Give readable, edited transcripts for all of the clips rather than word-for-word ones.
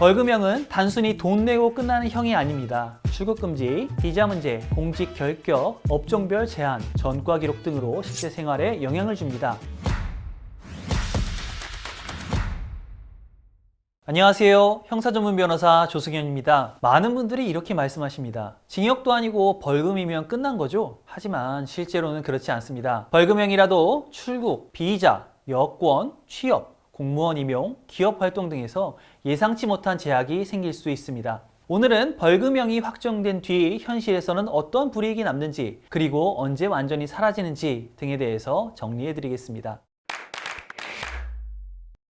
벌금형은 단순히 돈 내고 끝나는 형이 아닙니다. 출국금지, 비자 문제, 공직 결격, 업종별 제한, 전과 기록 등으로 실제 생활에 영향을 줍니다. 안녕하세요. 형사전문 변호사 조승현입니다. 많은 분들이 이렇게 말씀하십니다. 징역도 아니고 벌금이면 끝난 거죠? 하지만 실제로는 그렇지 않습니다. 벌금형이라도 출국, 비자, 여권, 취업, 공무원 임용, 기업 활동 등에서 예상치 못한 제약이 생길 수 있습니다. 오늘은 벌금형이 확정된 뒤 현실에서는 어떤 불이익이 남는지, 그리고 언제 완전히 사라지는지 등에 대해서 정리해 드리겠습니다.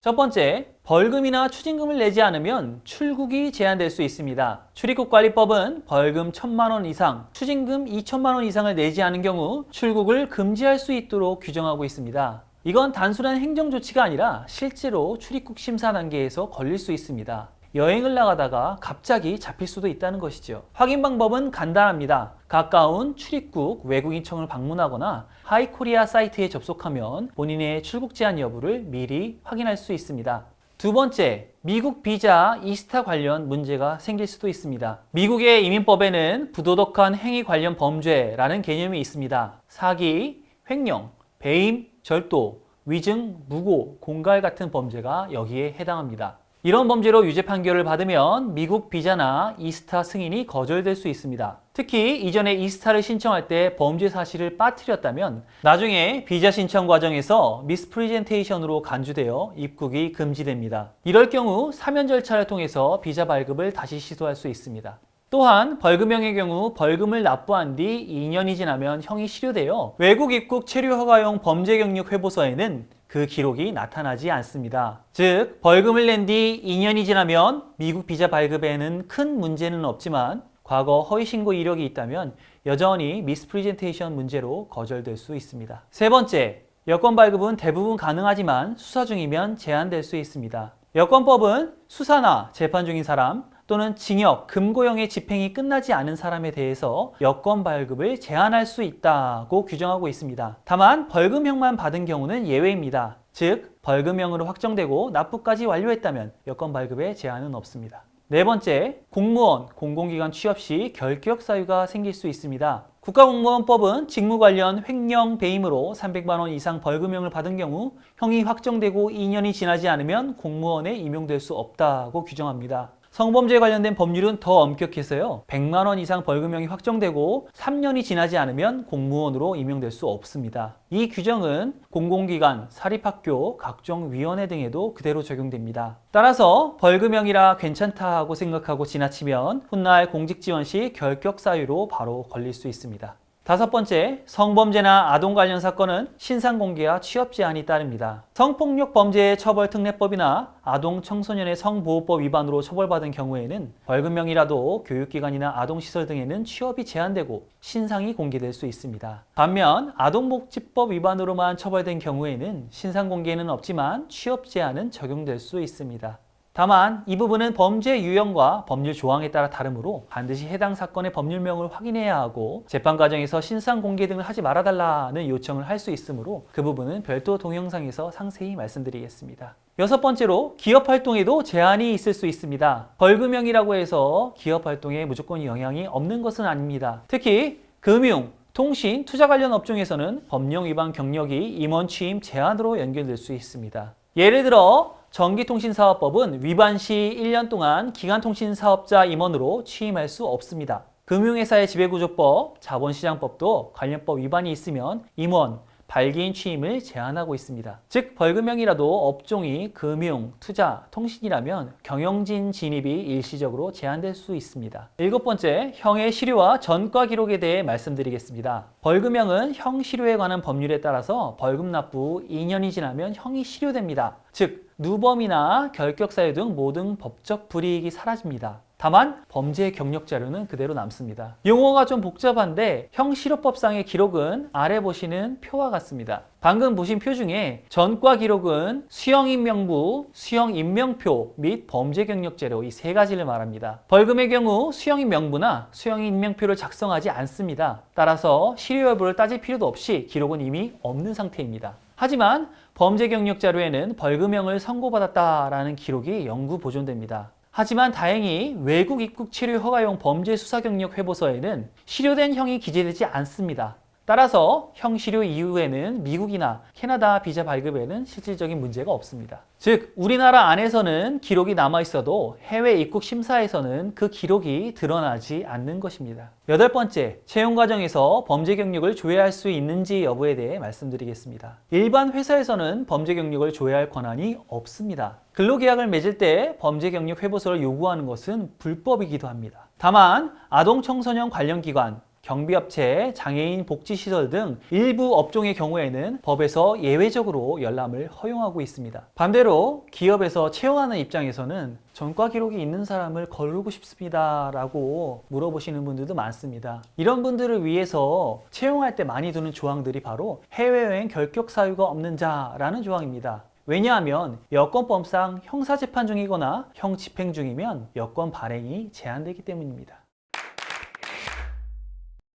첫 번째, 벌금이나 추징금을 내지 않으면 출국이 제한될 수 있습니다. 출입국관리법은 벌금 1,000만 원 이상, 추징금 2천만 원 이상을 내지 않은 경우 출국을 금지할 수 있도록 규정하고 있습니다. 이건 단순한 행정조치가 아니라 실제로 출입국 심사 단계에서 걸릴 수 있습니다. 여행을 나가다가 갑자기 잡힐 수도 있다는 것이죠. 확인 방법은 간단합니다. 가까운 출입국 외국인청을 방문하거나 하이코리아 사이트에 접속하면 본인의 출국 제한 여부를 미리 확인할 수 있습니다. 두 번째, 미국 비자 이스타 관련 문제가 생길 수도 있습니다. 미국의 이민법에는 부도덕한 행위 관련 범죄라는 개념이 있습니다. 사기, 횡령, 배임, 절도, 위증, 무고, 공갈 같은 범죄가 여기에 해당합니다. 이런 범죄로 유죄 판결을 받으면 미국 비자나 이스타 승인이 거절될 수 있습니다. 특히 이전에 이스타를 신청할 때 범죄 사실을 빠뜨렸다면 나중에 비자 신청 과정에서 미스프리젠테이션으로 간주되어 입국이 금지됩니다. 이럴 경우 사면 절차를 통해서 비자 발급을 다시 시도할 수 있습니다. 또한 벌금형의 경우 벌금을 납부한 뒤 2년이 지나면 형이 실효되어 외국 입국 체류 허가용 범죄 경력 회보서에는 그 기록이 나타나지 않습니다. 즉, 벌금을 낸 뒤 2년이 지나면 미국 비자 발급에는 큰 문제는 없지만 과거 허위신고 이력이 있다면 여전히 미스프리젠테이션 문제로 거절될 수 있습니다. 세 번째, 여권 발급은 대부분 가능하지만 수사 중이면 제한될 수 있습니다. 여권법은 수사나 재판 중인 사람 또는 징역, 금고형의 집행이 끝나지 않은 사람에 대해서 여권 발급을 제한할 수 있다고 규정하고 있습니다. 다만 벌금형만 받은 경우는 예외입니다. 즉, 벌금형으로 확정되고 납부까지 완료했다면 여권 발급에 제한은 없습니다. 네 번째, 공무원, 공공기관 취업 시 결격 사유가 생길 수 있습니다. 국가공무원법은 직무 관련 횡령, 배임으로 300만 원 이상 벌금형을 받은 경우 형이 확정되고 2년이 지나지 않으면 공무원에 임용될 수 없다고 규정합니다. 성범죄에 관련된 법률은 더 엄격해서요. 100만 원 이상 벌금형이 확정되고 3년이 지나지 않으면 공무원으로 임용될 수 없습니다. 이 규정은 공공기관, 사립학교, 각종 위원회 등에도 그대로 적용됩니다. 따라서 벌금형이라 괜찮다 하고 생각하고 지나치면 훗날 공직 지원 시 결격 사유로 바로 걸릴 수 있습니다. 다섯 번째, 성범죄나 아동 관련 사건은 신상 공개와 취업 제한이 따릅니다. 성폭력 범죄 처벌 특례법이나 아동 청소년의 성보호법 위반으로 처벌받은 경우에는 벌금형이라도 교육기관이나 아동시설 등에는 취업이 제한되고 신상이 공개될 수 있습니다. 반면 아동복지법 위반으로만 처벌된 경우에는 신상 공개는 없지만 취업 제한은 적용될 수 있습니다. 다만 이 부분은 범죄 유형과 법률 조항에 따라 다르므로 반드시 해당 사건의 법률명을 확인해야 하고 재판 과정에서 신상 공개 등을 하지 말아달라는 요청을 할 수 있으므로 그 부분은 별도 동영상에서 상세히 말씀드리겠습니다. 여섯 번째로 기업 활동에도 제한이 있을 수 있습니다. 벌금형이라고 해서 기업 활동에 무조건 영향이 없는 것은 아닙니다. 특히 금융, 통신, 투자 관련 업종에서는 법령 위반 경력이 임원 취임 제한으로 연결될 수 있습니다. 예를 들어 전기통신사업법은 위반 시 1년 동안 기간통신사업자 임원으로 취임할 수 없습니다. 금융회사의 지배구조법, 자본시장법도 관련법 위반이 있으면 임원, 발기인 취임을 제한하고 있습니다. 즉 벌금형이라도 업종이 금융, 투자, 통신이라면 경영진 진입이 일시적으로 제한될 수 있습니다. 일곱 번째, 형의 실효와 전과 기록에 대해 말씀드리겠습니다. 벌금형은 형 실효에 관한 법률에 따라서 벌금 납부 후 2년이 지나면 형이 실효됩니다. 즉 누범이나 결격 사유 등 모든 법적 불이익이 사라집니다. 다만 범죄 경력 자료는 그대로 남습니다. 용어가 좀 복잡한데 형실효법상의 기록은 아래 보시는 표와 같습니다. 방금 보신 표 중에 전과 기록은 수형인명부, 수형인명표 및 범죄 경력 자료 이 세 가지를 말합니다. 벌금의 경우 수형인명부나 수형인명표를 작성하지 않습니다. 따라서 실효 여부를 따질 필요도 없이 기록은 이미 없는 상태입니다. 하지만 범죄 경력 자료에는 벌금형을 선고받았다라는 기록이 영구 보존됩니다. 하지만 다행히 외국 입국 치료 허가용 범죄 수사 경력 회보서에는 실효된 형이 기재되지 않습니다. 따라서 형 실효 이후에는 미국이나 캐나다 비자 발급에는 실질적인 문제가 없습니다. 즉, 우리나라 안에서는 기록이 남아 있어도 해외 입국 심사에서는 그 기록이 드러나지 않는 것입니다. 8번째, 채용 과정에서 범죄 경력을 조회할 수 있는지 여부에 대해 말씀드리겠습니다. 일반 회사에서는 범죄 경력을 조회할 권한이 없습니다. 근로계약을 맺을 때 범죄 경력 회보서를 요구하는 것은 불법이기도 합니다. 다만 아동 청소년 관련 기관, 경비업체, 장애인 복지시설 등 일부 업종의 경우에는 법에서 예외적으로 열람을 허용하고 있습니다. 반대로 기업에서 채용하는 입장에서는 전과 기록이 있는 사람을 거르고 싶습니다 라고 물어보시는 분들도 많습니다. 이런 분들을 위해서 채용할 때 많이 두는 조항들이 바로 해외여행 결격 사유가 없는 자라는 조항입니다. 왜냐하면 여권법상 형사재판 중이거나 형 집행 중이면 여권 발행이 제한되기 때문입니다.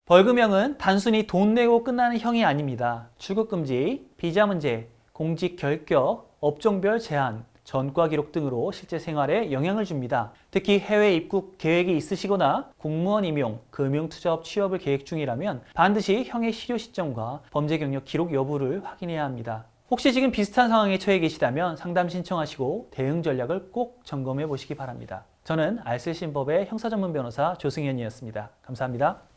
벌금형은 단순히 돈 내고 끝나는 형이 아닙니다. 출국금지, 비자 문제, 공직 결격, 업종별 제한, 전과 기록 등으로 실제 생활에 영향을 줍니다. 특히 해외 입국 계획이 있으시거나 공무원 임용, 금융투자업 취업을 계획 중이라면 반드시 형의 실효 시점과 범죄 경력 기록 여부를 확인해야 합니다. 혹시 지금 비슷한 상황에 처해 계시다면 상담 신청하시고 대응 전략을 꼭 점검해 보시기 바랍니다. 저는 알쓸신법의 형사전문 변호사 조승현이었습니다. 감사합니다.